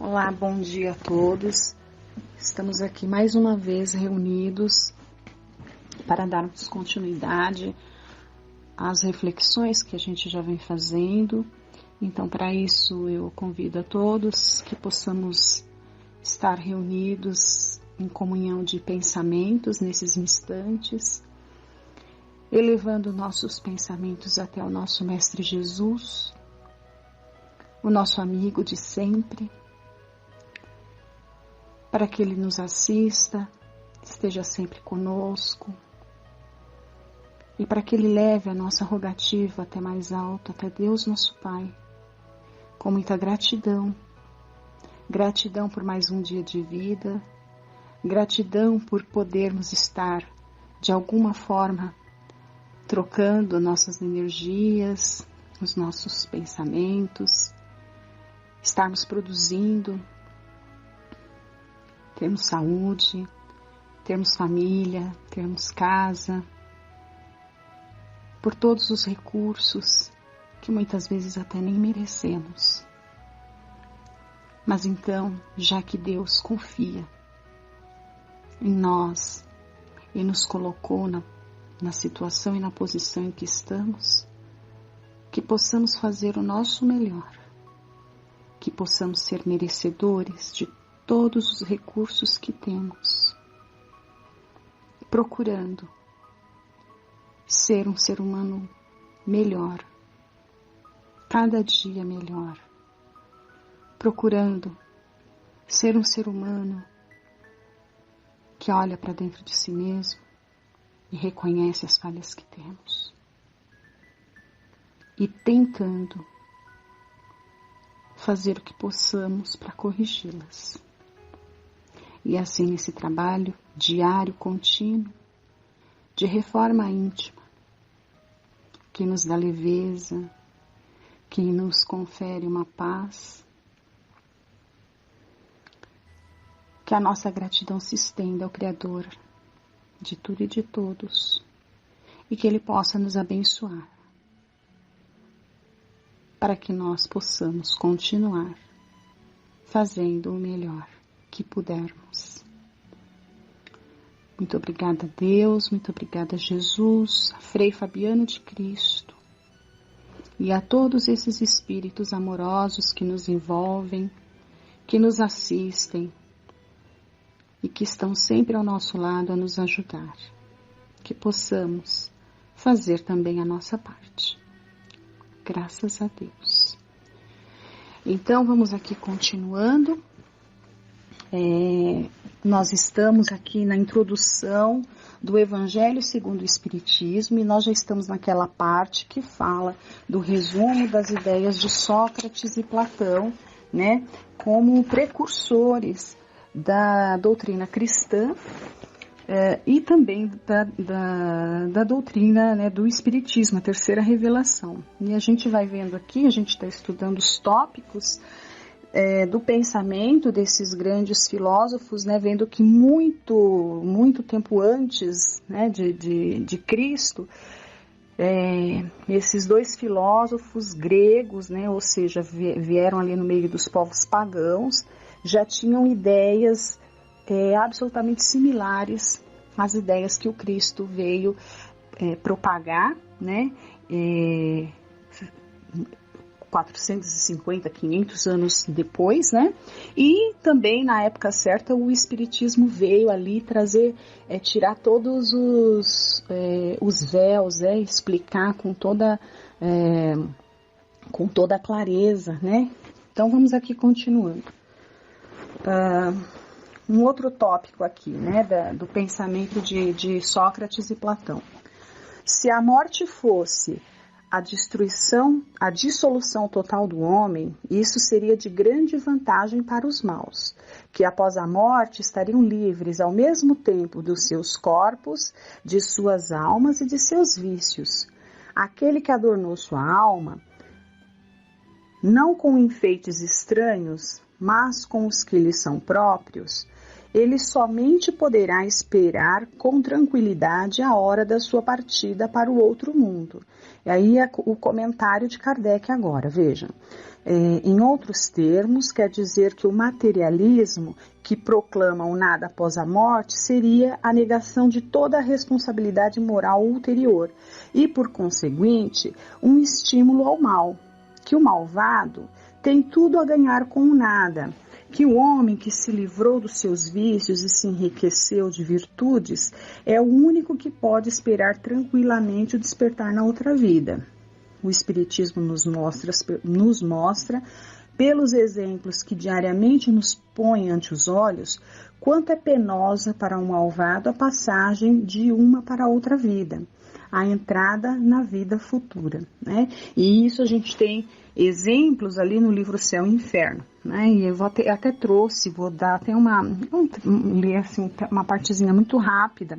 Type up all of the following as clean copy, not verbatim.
Olá, bom dia a todos. Estamos aqui mais uma vez reunidos para darmos continuidade às reflexões que a gente já vem fazendo. Então, para isso, eu convido a todos que possamos estar reunidos em comunhão de pensamentos nesses instantes, elevando nossos pensamentos até o nosso Mestre Jesus, o nosso amigo de sempre, para que Ele nos assista, esteja sempre conosco e para que Ele leve a nossa rogativa até mais alto, até Deus nosso Pai, com muita gratidão. Gratidão por mais um dia de vida, gratidão por podermos estar, de alguma forma, trocando nossas energias, os nossos pensamentos, estarmos produzindo, termos saúde, termos família, termos casa, por todos os recursos que muitas vezes até nem merecemos. Mas então, já que Deus confia em nós e nos colocou na situação e na posição em que estamos, que possamos fazer o nosso melhor, que possamos ser merecedores de todos os recursos que temos, procurando ser um ser humano melhor, cada dia melhor, procurando ser um ser humano que olha para dentro de si mesmo e reconhece as falhas que temos e tentando fazer o que possamos para corrigi-las. E assim nesse trabalho diário, contínuo, de reforma íntima, que nos dá leveza, que nos confere uma paz, que a nossa gratidão se estenda ao Criador de tudo e de todos, e que Ele possa nos abençoar, para que nós possamos continuar fazendo o melhor que pudermos. Muito obrigada a Deus, muito obrigada a Jesus, a Frei Fabiano de Cristo e a todos esses espíritos amorosos que nos envolvem, que nos assistem e que estão sempre ao nosso lado a nos ajudar, que possamos fazer também a nossa parte. Graças a Deus. Então, vamos aqui continuando. Nós estamos aqui na introdução do Evangelho segundo o Espiritismo e nós já estamos naquela parte que fala do resumo das ideias de Sócrates e Platão, né, como precursores da doutrina cristã e também da doutrina, né, do Espiritismo, a terceira revelação. E a gente vai vendo aqui, a gente está estudando os tópicos do pensamento desses grandes filósofos, né, vendo que muito tempo antes, né, de Cristo, esses dois filósofos gregos, né, ou seja, vieram ali no meio dos povos pagãos, já tinham ideias absolutamente similares às ideias que o Cristo veio propagar, né, 450, 500 anos depois, né? E também na época certa o Espiritismo veio ali trazer, tirar todos os véus, explicar com toda a clareza, né? Então vamos aqui continuando. Um outro tópico aqui, né? Do pensamento de Sócrates e Platão. Se a morte fosse a dissolução total do homem, isso seria de grande vantagem para os maus, que após a morte estariam livres ao mesmo tempo dos seus corpos, de suas almas e de seus vícios. Aquele que adornou sua alma, não com enfeites estranhos, mas com os que lhe são próprios, ele somente poderá esperar com tranquilidade a hora da sua partida para o outro mundo. E aí é o comentário de Kardec agora, vejam. Em outros termos, quer dizer que o materialismo que proclama o nada após a morte seria a negação de toda a responsabilidade moral ulterior e, por conseguinte, um estímulo ao mal, que o malvado tem tudo a ganhar com o nada, que o homem que se livrou dos seus vícios e se enriqueceu de virtudes é o único que pode esperar tranquilamente o despertar na outra vida. O Espiritismo nos mostra, pelos exemplos que diariamente nos põe ante os olhos, quanto é penosa para um malvado a passagem de uma para outra vida, a entrada na vida futura, né? E isso a gente tem exemplos ali no livro Céu e Inferno, né? E eu até trouxe, vou dar até ler assim, uma partezinha muito rápida,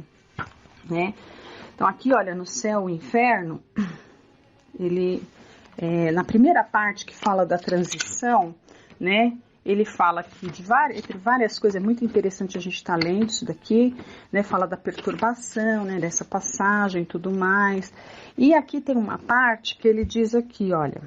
né? Então aqui, olha, no Céu e Inferno, ele, na primeira parte que fala da transição, né? Ele fala aqui entre várias coisas, é muito interessante a gente estar lendo isso daqui, né? Fala da perturbação, né? Dessa passagem e tudo mais. E aqui tem uma parte que ele diz aqui, olha: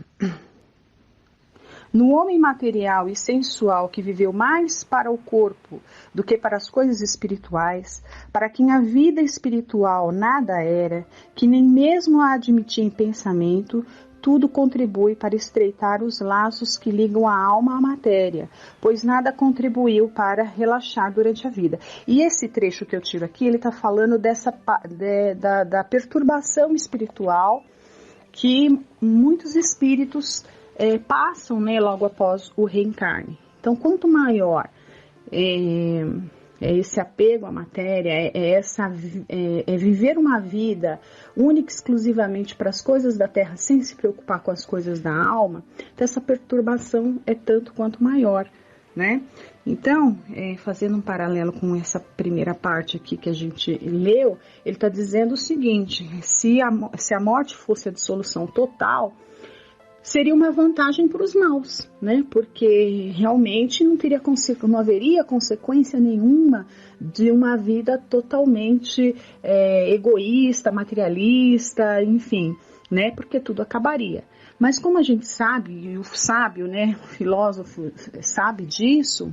no homem material e sensual que viveu mais para o corpo do que para as coisas espirituais, para quem a vida espiritual nada era, que nem mesmo a admitia em pensamento, tudo contribui para estreitar os laços que ligam a alma à matéria, pois nada contribuiu para relaxar durante a vida. E esse trecho que eu tiro aqui, ele está falando da perturbação espiritual que muitos espíritos passam, né, logo após o reencarne. Então, quanto maior é esse apego à matéria, é viver uma vida única e exclusivamente para as coisas da terra, sem se preocupar com as coisas da alma, então essa perturbação é tanto quanto maior, né? Então, fazendo um paralelo com essa primeira parte aqui que a gente leu, ele está dizendo o seguinte: se a morte fosse a dissolução total, seria uma vantagem para os maus, né? Porque realmente não haveria consequência nenhuma de uma vida totalmente egoísta, materialista, enfim, né? Porque tudo acabaria. Mas como a gente sabe, e o sábio, né, o filósofo sabe disso,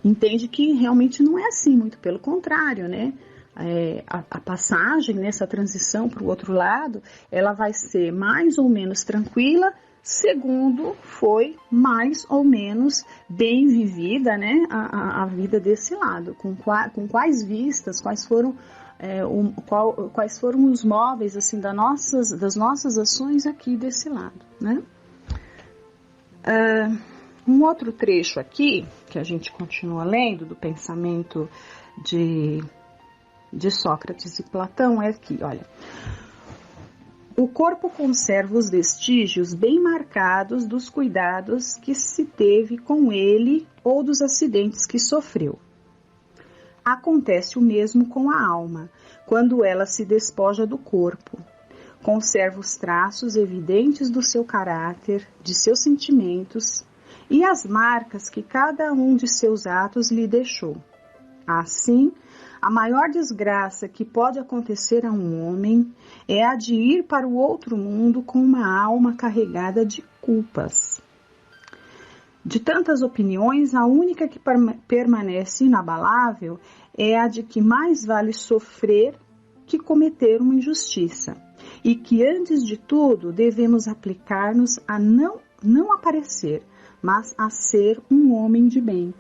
entende que realmente não é assim, muito pelo contrário, né? A passagem, nessa transição para o outro lado, ela vai ser mais ou menos tranquila, segundo foi mais ou menos bem vivida, né, a vida desse lado, com quais vistas, quais foram os móveis assim das nossas ações aqui desse lado, né? Um outro trecho aqui, que a gente continua lendo, do pensamento de Sócrates e Platão, é aqui, olha: o corpo conserva os vestígios bem marcados dos cuidados que se teve com ele ou dos acidentes que sofreu. Acontece o mesmo com a alma, quando ela se despoja do corpo. Conserva os traços evidentes do seu caráter, de seus sentimentos e as marcas que cada um de seus atos lhe deixou. Assim, a maior desgraça que pode acontecer a um homem é a de ir para o outro mundo com uma alma carregada de culpas. De tantas opiniões, a única que permanece inabalável é a de que mais vale sofrer que cometer uma injustiça, e que, antes de tudo, devemos aplicar-nos a não aparecer, mas a ser um homem de bem.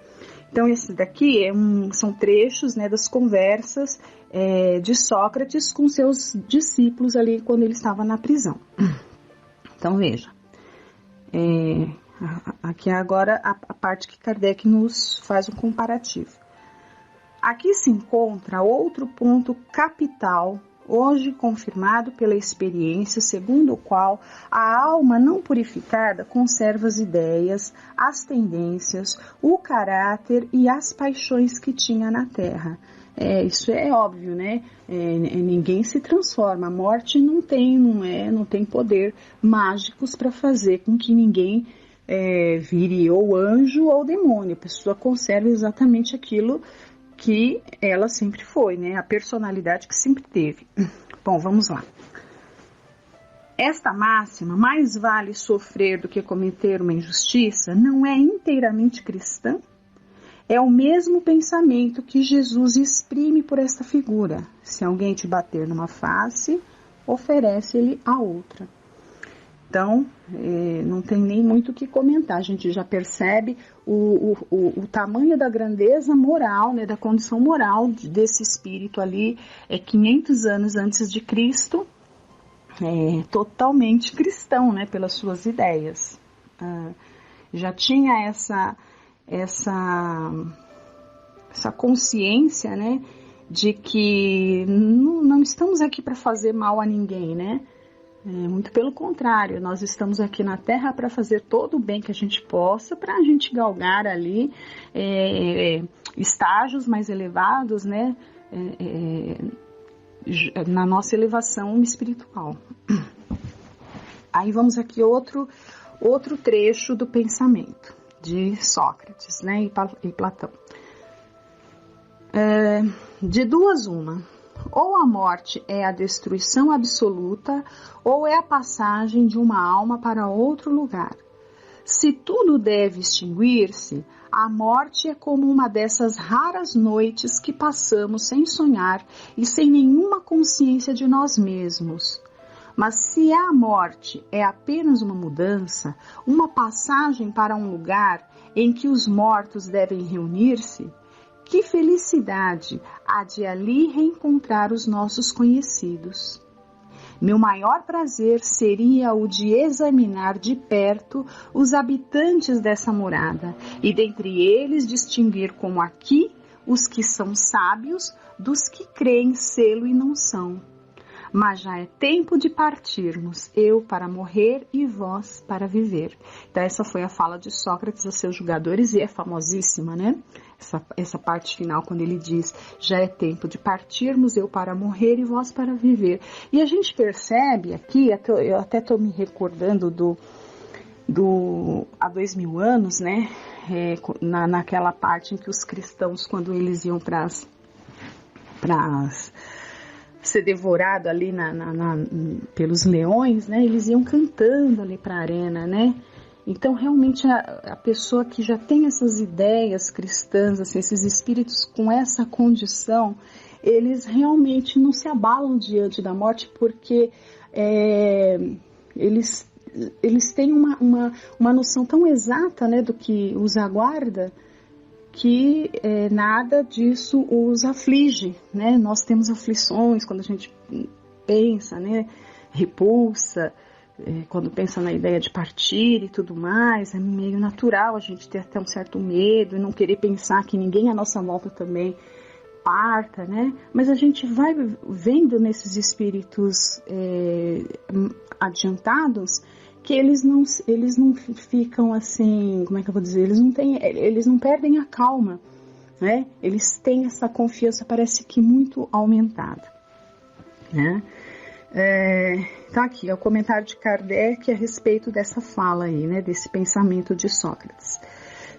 Então, esse daqui são trechos, né, das conversas de Sócrates com seus discípulos ali quando ele estava na prisão. Então, veja. Aqui agora a parte que Kardec nos faz um comparativo. Aqui se encontra outro ponto capital, hoje confirmado pela experiência, segundo o qual a alma não purificada conserva as ideias, as tendências, o caráter e as paixões que tinha na terra. Isso é óbvio, né? Ninguém se transforma. A morte não tem poder mágicos para fazer com que ninguém vire ou anjo ou demônio. A pessoa conserva exatamente aquilo que ela sempre foi, né? A personalidade que sempre teve. Bom, vamos lá. Esta máxima, mais vale sofrer do que cometer uma injustiça, não é inteiramente cristã? É o mesmo pensamento que Jesus exprime por esta figura. Se alguém te bater numa face, oferece-lhe a outra. Então, não tem nem muito o que comentar. A gente já percebe o tamanho da grandeza moral, né, da condição moral desse espírito ali, 500 anos antes de Cristo, totalmente cristão, né, pelas suas ideias. Já tinha essa consciência, né, de que não estamos aqui para fazer mal a ninguém, né? Muito pelo contrário, nós estamos aqui na Terra para fazer todo o bem que a gente possa, para a gente galgar ali estágios mais elevados, né, na nossa elevação espiritual. Aí vamos aqui outro trecho do pensamento de Sócrates, né, e Platão. De duas uma. Ou a morte é a destruição absoluta, ou é a passagem de uma alma para outro lugar. Se tudo deve extinguir-se, a morte é como uma dessas raras noites que passamos sem sonhar e sem nenhuma consciência de nós mesmos. Mas se a morte é apenas uma mudança, uma passagem para um lugar em que os mortos devem reunir-se, que felicidade há de ali reencontrar os nossos conhecidos. Meu maior prazer seria o de examinar de perto os habitantes dessa morada e dentre eles distinguir como aqui os que são sábios dos que creem sê-lo e não são. Mas já é tempo de partirmos, eu para morrer e vós para viver. Então essa foi a fala de Sócrates aos seus julgadores e é famosíssima, né? Essa parte final, quando ele diz, já é tempo de partirmos, eu para morrer e vós para viver. E a gente percebe aqui, eu até estou me recordando há 2000 anos, né? Naquela parte em que os cristãos, quando eles iam para ser devorado ali pelos leões, né? Eles iam cantando ali para a arena, né? Então, realmente, a pessoa que já tem essas ideias cristãs, assim, esses espíritos com essa condição, eles realmente não se abalam diante da morte, porque eles têm uma noção tão exata, né, do que os aguarda, que nada disso os aflige, né? Nós temos aflições quando a gente pensa, né, repulsa, quando pensa na ideia de partir e tudo mais, é meio natural a gente ter até um certo medo e não querer pensar que ninguém à nossa volta também parta, né? Mas a gente vai vendo nesses espíritos adiantados que eles não ficam assim, como é que eu vou dizer? Eles não perdem a calma, né? Eles têm essa confiança, parece que muito aumentada, né? Tá aqui, é o comentário de Kardec a respeito dessa fala aí, né, desse pensamento de Sócrates.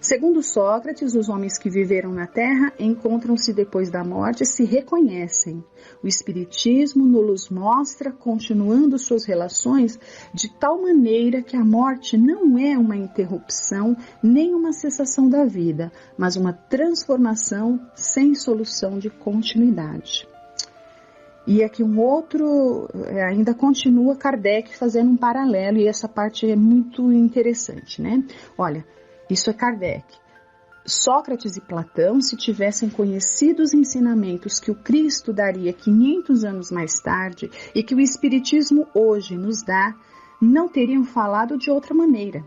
Segundo Sócrates, os homens que viveram na Terra encontram-se depois da morte e se reconhecem. O Espiritismo nos mostra, continuando suas relações, de tal maneira que a morte não é uma interrupção nem uma cessação da vida, mas uma transformação sem solução de continuidade. E aqui um outro, ainda continua Kardec fazendo um paralelo, e essa parte é muito interessante, né? Olha, isso é Kardec. Sócrates e Platão, se tivessem conhecido os ensinamentos que o Cristo daria 500 anos mais tarde e que o Espiritismo hoje nos dá, não teriam falado de outra maneira.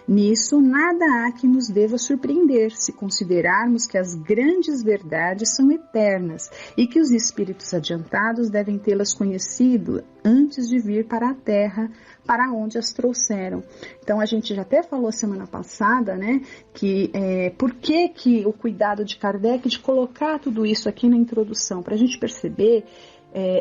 Nisso, nada há que nos deva surpreender se considerarmos que as grandes verdades são eternas e que os espíritos adiantados devem tê-las conhecido antes de vir para a Terra, para onde as trouxeram. Então, a gente já até falou semana passada, né, que por que o cuidado de Kardec de colocar tudo isso aqui na introdução, para a gente perceber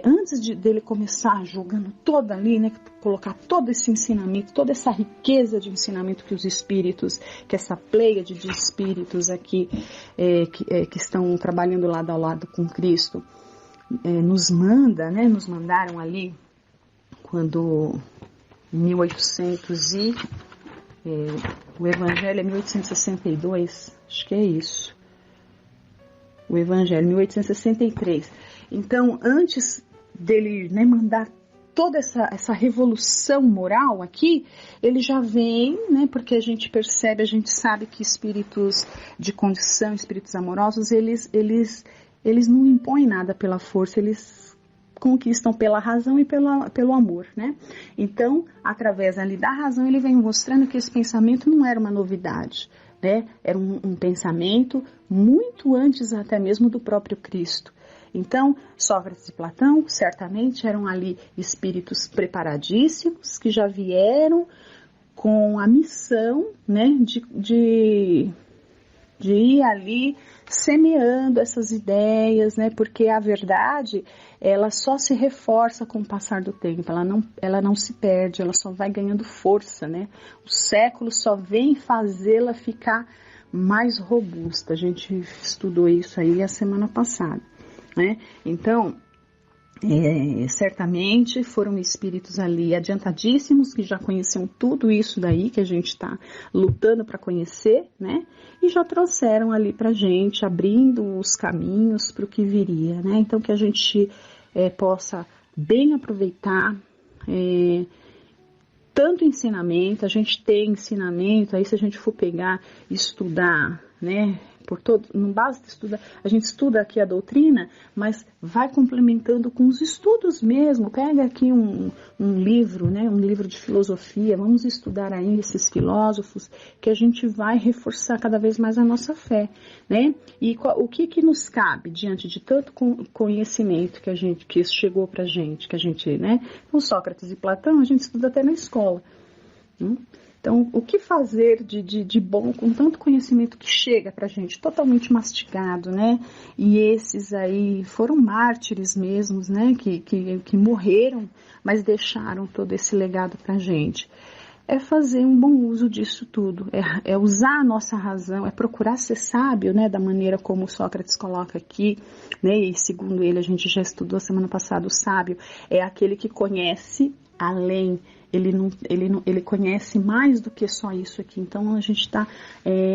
antes dele começar jogando toda ali, né, colocar todo esse ensinamento, toda essa riqueza de ensinamento que os espíritos, que essa pleiade de espíritos aqui que estão trabalhando lado a lado com Cristo, nos mandaram ali, quando em 1800 o Evangelho é 1862, acho que é isso. O Evangelho, 1863. Então, antes dele, né, mandar toda essa revolução moral aqui, ele já vem, né, porque a gente percebe, a gente sabe que espíritos de condição, espíritos amorosos, eles não impõem nada pela força, eles conquistam pela razão e pelo amor, né? Então, através ali da razão, ele vem mostrando que esse pensamento não era uma novidade, né? Era um pensamento muito antes até mesmo do próprio Cristo. Então, Sócrates e Platão certamente eram ali espíritos preparadíssimos, que já vieram com a missão, né, de ir ali semeando essas ideias, né, porque a verdade, ela só se reforça com o passar do tempo, ela não se perde, ela só vai ganhando força, né, o século só vem fazê-la ficar mais robusta. A gente estudou isso aí a semana passada, né? Então, certamente foram espíritos ali adiantadíssimos, que já conheciam tudo isso daí que a gente está lutando para conhecer, né? E já trouxeram ali para a gente, abrindo os caminhos para o que viria, né? Então, que a gente possa bem aproveitar tanto ensinamento, a gente tem ensinamento, aí se a gente for pegar e estudar, né? Não basta estudar, a gente estuda aqui a doutrina, mas vai complementando com os estudos mesmo. Pega aqui um livro, né, um livro de filosofia, vamos estudar aí esses filósofos, que a gente vai reforçar cada vez mais a nossa fé, né? E o que nos cabe diante de tanto conhecimento que chegou pra gente, que a gente, né? Com Sócrates e Platão, a gente estuda até na escola. Então, o que fazer de bom com tanto conhecimento que chega pra gente, totalmente mastigado, né? E esses aí foram mártires mesmos, né? Que morreram, mas deixaram todo esse legado pra gente. É fazer um bom uso disso tudo, é usar a nossa razão, é procurar ser sábio, né? Da maneira como Sócrates coloca aqui, né? E segundo ele, a gente já estudou semana passada, o sábio é aquele que conhece além. Ele conhece mais do que só isso aqui. Então, a gente está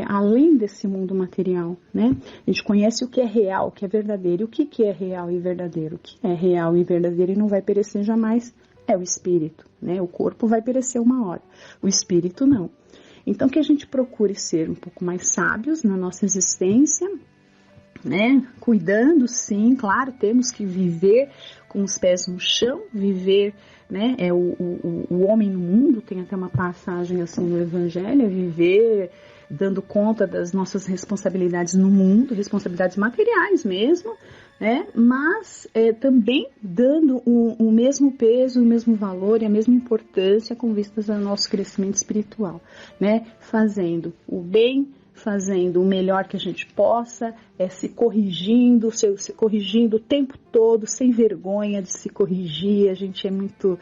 além desse mundo material, né? A gente conhece o que é real, o que é verdadeiro. E o que é real e verdadeiro? O que é real e verdadeiro e não vai perecer jamais é o espírito, né? O corpo vai perecer uma hora, o espírito não. Então, que a gente procure ser um pouco mais sábios na nossa existência, né? Cuidando, sim, claro, temos que viver com os pés no chão, viver, né? O homem no mundo, tem até uma passagem assim no Evangelho, viver dando conta das nossas responsabilidades no mundo, responsabilidades materiais mesmo, né? Mas também dando o mesmo peso, o mesmo valor e a mesma importância com vistas ao nosso crescimento espiritual, né? Fazendo o bem, fazendo o melhor que a gente possa, se corrigindo, se corrigindo o tempo todo, sem vergonha de se corrigir. A gente é muito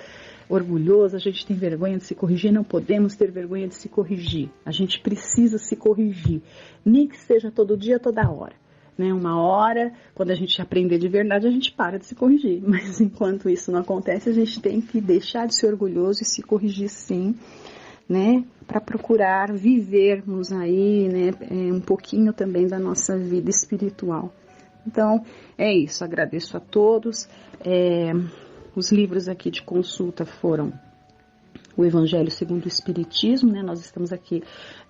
orgulhoso, a gente tem vergonha de se corrigir, não podemos ter vergonha de se corrigir. A gente precisa se corrigir, nem que seja todo dia, toda hora. Né? Uma hora, quando a gente aprender de verdade, a gente para de se corrigir. Mas enquanto isso não acontece, a gente tem que deixar de ser orgulhoso e se corrigir sim, né, para procurar vivermos aí, né, um pouquinho também da nossa vida espiritual. Então, é isso, agradeço a todos. Os livros aqui de consulta foram o Evangelho segundo o Espiritismo, né, nós estamos aqui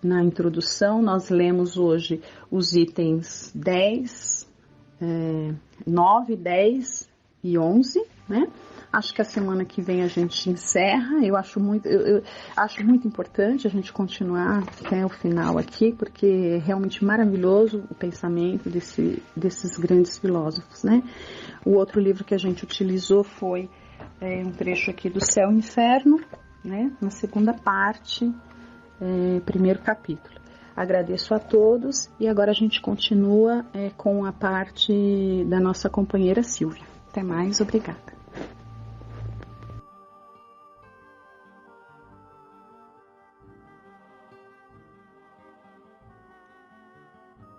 na introdução, nós lemos hoje os itens 10, 9, 10 e 11, né? Acho que a semana que vem a gente encerra. Eu acho muito importante a gente continuar até o final aqui, porque é realmente maravilhoso o pensamento desses grandes filósofos, né? O outro livro que a gente utilizou foi um trecho aqui do Céu e Inferno, né? Na segunda parte, primeiro capítulo. Agradeço a todos e agora a gente continua com a parte da nossa companheira Silvia. Até mais, obrigada.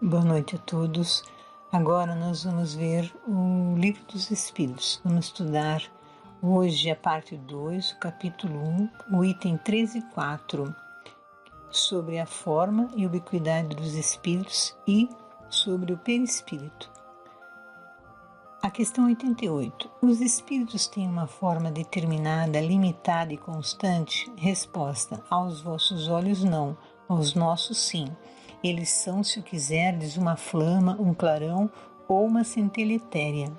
Boa noite a todos. Agora nós vamos ver o Livro dos Espíritos. Vamos estudar hoje a parte 2, o capítulo 1, o item 13 e 4, sobre a forma e ubiquidade dos espíritos e sobre o perispírito. A questão 88. Os espíritos têm uma forma determinada, limitada e constante? Resposta: aos vossos olhos não, aos nossos sim. Eles são, se o quiserdes, uma flama, um clarão ou uma centelha etérea.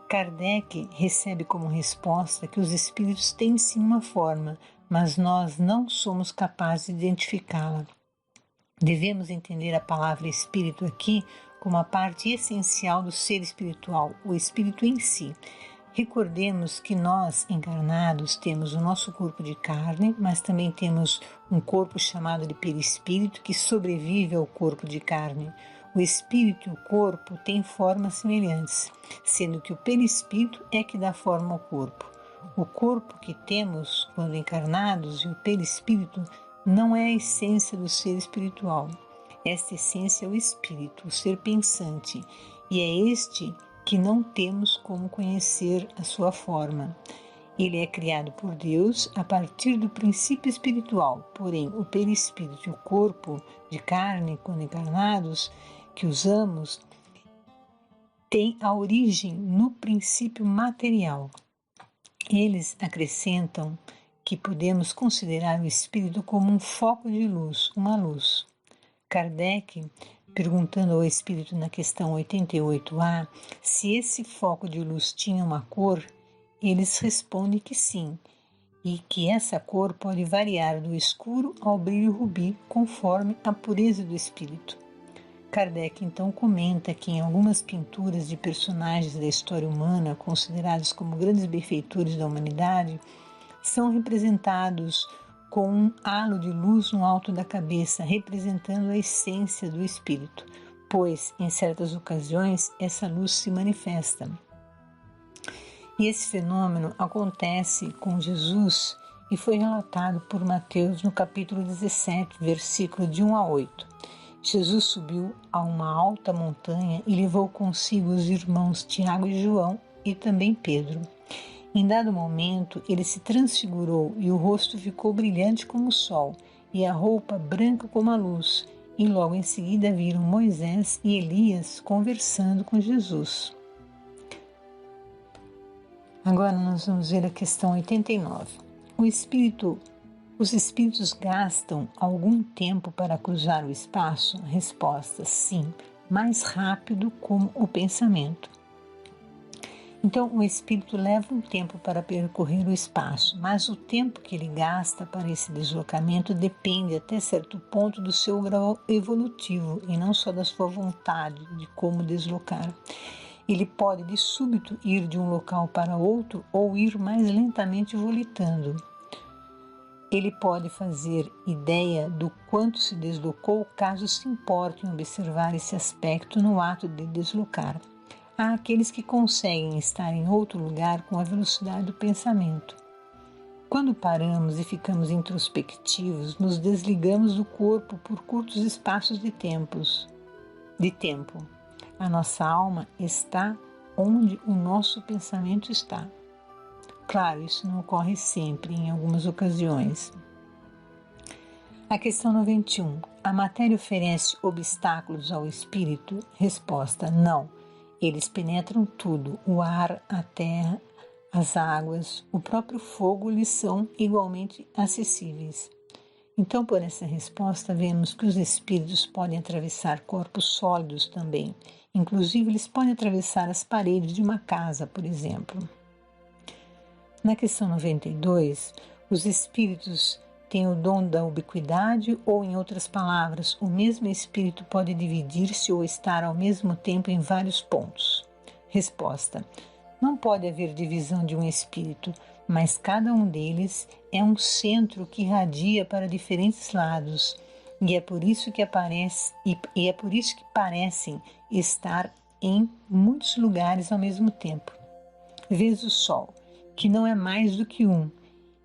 Kardec recebe como resposta que os espíritos têm sim uma forma, mas nós não somos capazes de identificá-la. Devemos entender a palavra espírito aqui como a parte essencial do ser espiritual, o espírito em si. Recordemos que nós, encarnados, temos o nosso corpo de carne, mas também temos um corpo chamado de perispírito que sobrevive ao corpo de carne. O espírito e o corpo têm formas semelhantes, sendo que o perispírito é que dá forma ao corpo. O corpo que temos quando encarnados e o perispírito não é a essência do ser espiritual. Esta essência é o espírito, o ser pensante, e é este que não temos como conhecer a sua forma. Ele é criado por Deus a partir do princípio espiritual, porém o perispírito e o corpo de carne, quando encarnados, que usamos, têm a origem no princípio material. Eles acrescentam que podemos considerar o espírito como um foco de luz, uma luz. Kardec, perguntando ao espírito na questão 88A se esse foco de luz tinha uma cor, eles respondem que sim, e que essa cor pode variar do escuro ao brilho rubi, conforme a pureza do espírito. Kardec então comenta que em algumas pinturas de personagens da história humana, considerados como grandes benfeitores da humanidade, são representados com um halo de luz no alto da cabeça, representando a essência do espírito, pois, em certas ocasiões, essa luz se manifesta. E esse fenômeno acontece com Jesus e foi relatado por Mateus no capítulo 17, versículo de 1 a 8. Jesus subiu a uma alta montanha e levou consigo os irmãos Tiago e João e também Pedro. Em dado momento, ele se transfigurou e o rosto ficou brilhante como o sol e a roupa branca como a luz. E logo em seguida viram Moisés e Elias conversando com Jesus. Agora nós vamos ver a questão 89. Os espíritos gastam algum tempo para cruzar o espaço? Resposta: sim, mais rápido como o pensamento. Então, o espírito leva um tempo para percorrer o espaço, mas o tempo que ele gasta para esse deslocamento depende até certo ponto do seu grau evolutivo e não só da sua vontade de como deslocar. Ele pode de súbito ir de um local para outro ou ir mais lentamente volitando. Ele pode fazer ideia do quanto se deslocou caso se importe em observar esse aspecto no ato de deslocar. Há aqueles que conseguem estar em outro lugar com a velocidade do pensamento. Quando paramos e ficamos introspectivos, nos desligamos do corpo por curtos espaços de tempo. A nossa alma está onde o nosso pensamento está. Claro, isso não ocorre sempre, em algumas ocasiões. A questão 91. A matéria oferece obstáculos ao espírito? Resposta: não. Eles penetram tudo, o ar, a terra, as águas, o próprio fogo lhes são igualmente acessíveis. Então, por essa resposta, vemos que os espíritos podem atravessar corpos sólidos também. Inclusive, eles podem atravessar as paredes de uma casa, por exemplo. Na questão 92, os espíritos têm o dom da ubiquidade ou, em outras palavras, o mesmo espírito pode dividir-se ou estar ao mesmo tempo em vários pontos? Resposta: não pode haver divisão de um espírito, mas cada um deles é um centro que irradia para diferentes lados, e é por isso que parecem estar em muitos lugares ao mesmo tempo. Vês o Sol, que não é mais do que um,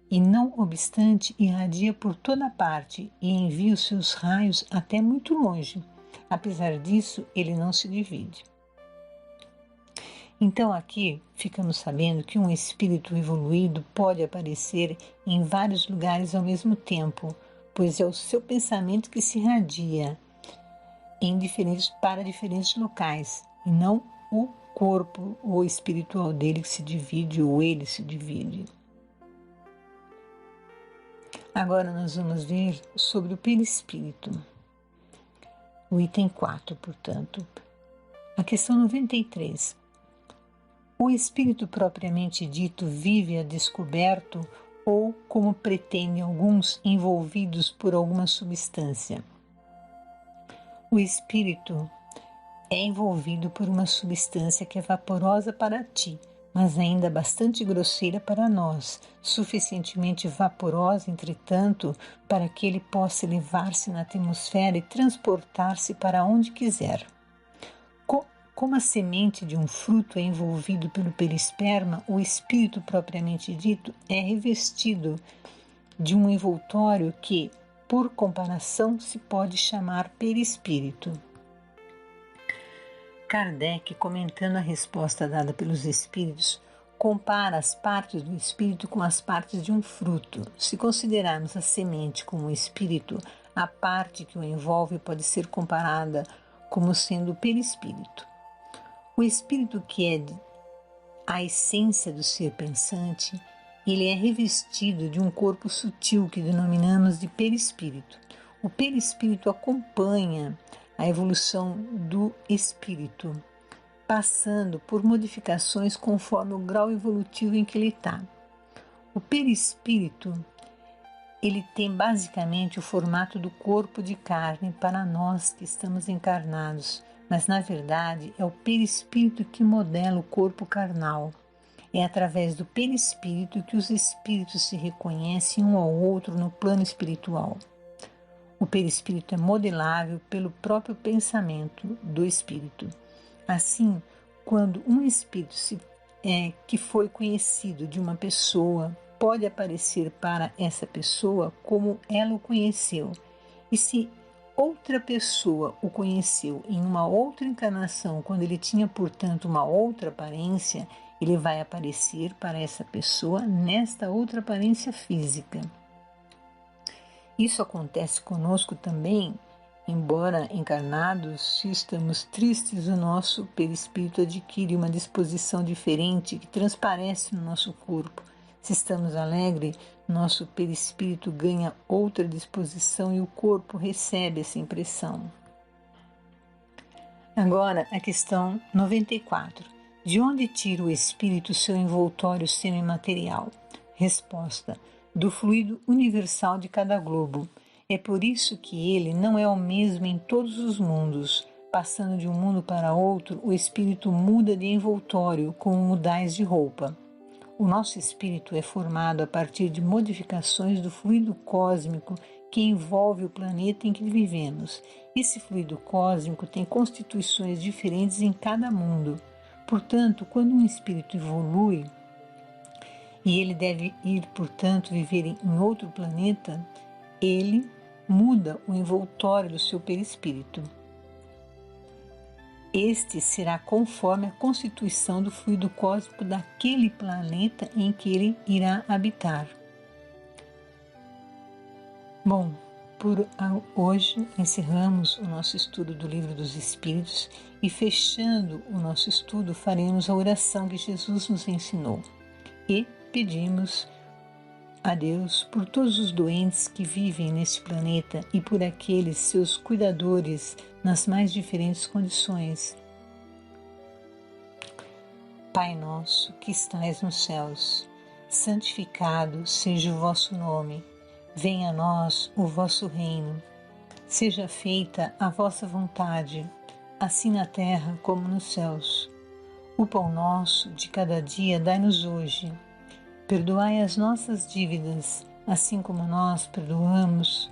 e não obstante irradia por toda parte e envia os seus raios até muito longe. Apesar disso, ele não se divide. Então aqui ficamos sabendo que um espírito evoluído pode aparecer em vários lugares ao mesmo tempo, pois é o seu pensamento que se irradia para diferentes locais, e não o corpo ou espiritual dele que se divide ou ele se divide. Agora nós vamos ver sobre o perispírito. O item 4, portanto. A questão 93. O espírito propriamente dito vive a descoberto ou, como pretendem alguns, envolvidos por alguma substância? O espírito é envolvido por uma substância que é vaporosa para ti, mas ainda bastante grosseira para nós, suficientemente vaporosa, entretanto, para que ele possa elevar-se na atmosfera e transportar-se para onde quiser. Como a semente de um fruto é envolvido pelo perisperma, o espírito propriamente dito é revestido de um envoltório que, por comparação, se pode chamar perispírito. Kardec, comentando a resposta dada pelos espíritos, compara as partes do espírito com as partes de um fruto. Se considerarmos a semente como um espírito, a parte que o envolve pode ser comparada como sendo o perispírito. O espírito, que é a essência do ser pensante, ele é revestido de um corpo sutil que denominamos de perispírito. O perispírito acompanha a evolução do espírito, passando por modificações conforme o grau evolutivo em que ele está. O perispírito, ele tem basicamente o formato do corpo de carne para nós que estamos encarnados, mas na verdade é o perispírito que modela o corpo carnal. É através do perispírito que os espíritos se reconhecem um ao outro no plano espiritual. O perispírito é modelável pelo próprio pensamento do espírito. Assim, quando um espírito que foi conhecido de uma pessoa pode aparecer para essa pessoa como ela o conheceu, e se outra pessoa o conheceu em uma outra encarnação, quando ele tinha, portanto, uma outra aparência, ele vai aparecer para essa pessoa nesta outra aparência física. Isso acontece conosco também, embora encarnados, se estamos tristes, o nosso perispírito adquire uma disposição diferente que transparece no nosso corpo. Se estamos alegres, nosso perispírito ganha outra disposição e o corpo recebe essa impressão. Agora, a questão 94. De onde tira o espírito seu envoltório semimaterial? Resposta: do fluido universal de cada globo. É por isso que ele não é o mesmo em todos os mundos. Passando de um mundo para outro, o espírito muda de envoltório, como mudais de roupa. O nosso espírito é formado a partir de modificações do fluido cósmico que envolve o planeta em que vivemos. Esse fluido cósmico tem constituições diferentes em cada mundo. Portanto, quando um espírito evolui e ele deve ir, portanto, viver em outro planeta, ele muda o envoltório do seu perispírito. Este será conforme a constituição do fluido cósmico daquele planeta em que ele irá habitar. Bom, por hoje encerramos o nosso estudo do Livro dos Espíritos e, fechando o nosso estudo, faremos a oração que Jesus nos ensinou e pedimos a Deus por todos os doentes que vivem neste planeta e por aqueles seus cuidadores nas mais diferentes condições. Pai nosso que estais nos céus, santificado seja o vosso nome. Venha a nós o vosso reino. Seja feita a vossa vontade, assim na terra como nos céus. O pão nosso de cada dia dai-nos hoje. Perdoai as nossas dívidas, assim como nós perdoamos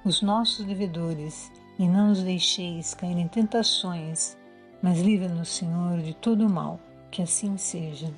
os nossos devedores, e não nos deixeis cair em tentações, mas livra-nos, Senhor, de todo o mal. Que assim seja.